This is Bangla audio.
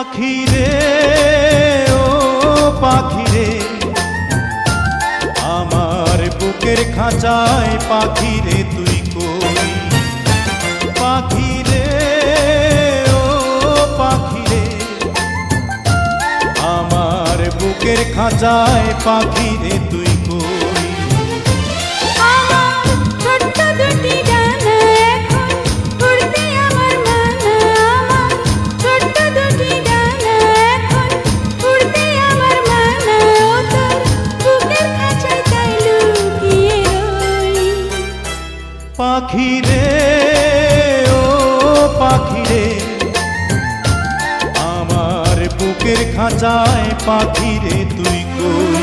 পাখি রে ও পাখি রে, আমার বুকের খাঁচায় পাখি রে তুই কই। পাখি রে ও পাখি রে, আমার বুকের খাঁচায় পাখি রে তুই কই। আমার ছোট্ট দুটি ডানা এখন উড়তে আমার মানা, আমার ছোট্ট দুটি ডানা এখন উড়তে আমার মানা, ও তোর বুকের খাঁচায় তাই লুকিয়ে রই। পাখি রে ও পাখি রে, আমার বুকের খাঁচায় পাখি রে তুই কই।